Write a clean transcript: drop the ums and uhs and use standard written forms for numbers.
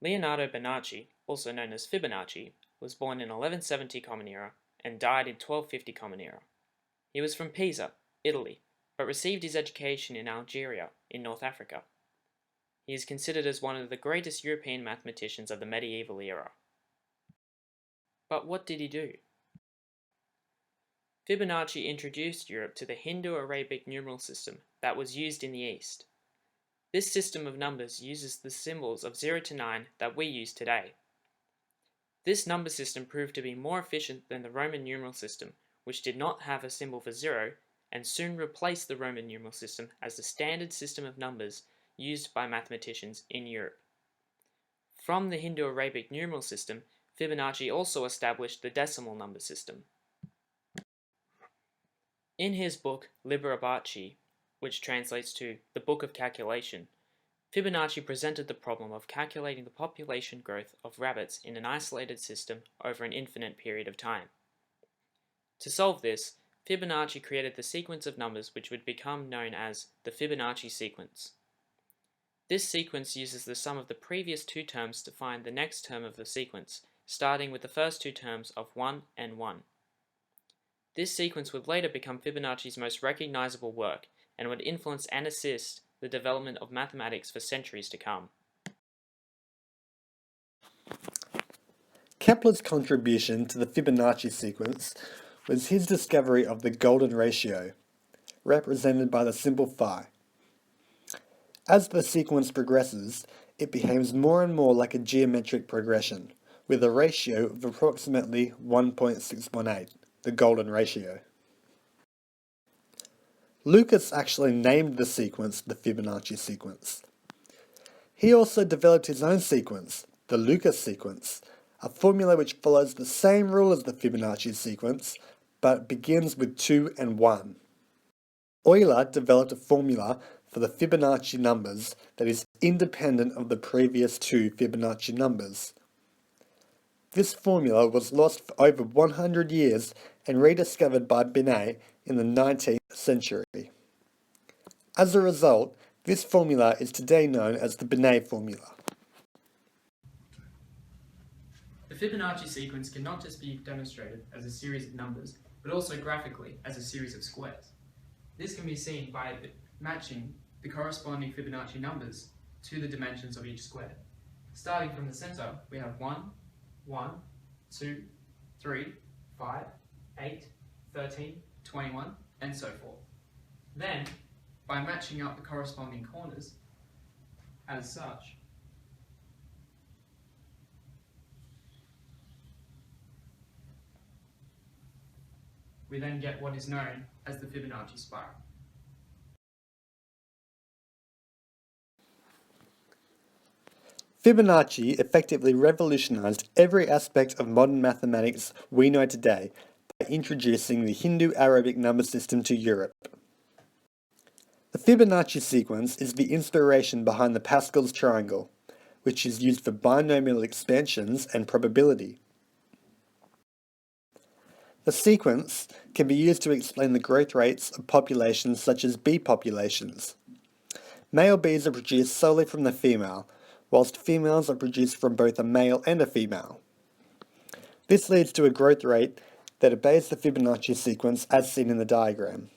Leonardo Benacci, also known as Fibonacci, was born in 1170 Common Era and died in 1250 Common Era. He was from Pisa, Italy, but received his education in Algeria, in North Africa. He is considered as one of the greatest European mathematicians of the medieval era. But what did he do? Fibonacci introduced Europe to the Hindu-Arabic numeral system that was used in the East. This system of numbers uses the symbols of 0 to 9 that we use today. This number system proved to be more efficient than the Roman numeral system, which did not have a symbol for 0, and soon replaced the Roman numeral system as the standard system of numbers used by mathematicians in Europe. From the Hindu-Arabic numeral system, Fibonacci also established the decimal number system. In his book FIbonacci, which translates to the Book of Calculation, Fibonacci presented the problem of calculating the population growth of rabbits in an isolated system over an infinite period of time. To solve this, Fibonacci created the sequence of numbers which would become known as the Fibonacci sequence. This sequence uses the sum of the previous two terms to find the next term of the sequence, starting with the first two terms of 1 and 1. This sequence would later become Fibonacci's most recognizable work and would influence and assist the development of mathematics for centuries to come. Kepler's contribution to the Fibonacci sequence was his discovery of the golden ratio, represented by the symbol phi. As the sequence progresses, it behaves more and more like a geometric progression, with a ratio of approximately 1.618, the golden ratio. Lucas actually named the sequence the Fibonacci sequence. He also developed his own sequence, the Lucas sequence, a formula which follows the same rule as the Fibonacci sequence, but begins with 2 and 1. Euler developed a formula for the Fibonacci numbers that is independent of the previous two Fibonacci numbers. This formula was lost for over 100 years and rediscovered by Binet in the 19th century. As a result, this formula is today known as the Binet formula. The Fibonacci sequence can not just be demonstrated as a series of numbers, but also graphically as a series of squares. This can be seen by matching the corresponding Fibonacci numbers to the dimensions of each square. Starting from the center, we have 1, 1, 2, 3, 5, 8, 13, 21, and so forth. Then, by matching up the corresponding corners, as such, we then get what is known as the Fibonacci spiral. Fibonacci effectively revolutionized every aspect of modern mathematics we know today by introducing the Hindu-Arabic number system to Europe. The Fibonacci sequence is the inspiration behind the Pascal's triangle, which is used for binomial expansions and probability. The sequence can be used to explain the growth rates of populations such as bee populations. Male bees are produced solely from the female, whilst females are produced from both a male and a female. This leads to a growth rate that obeys the Fibonacci sequence as seen in the diagram.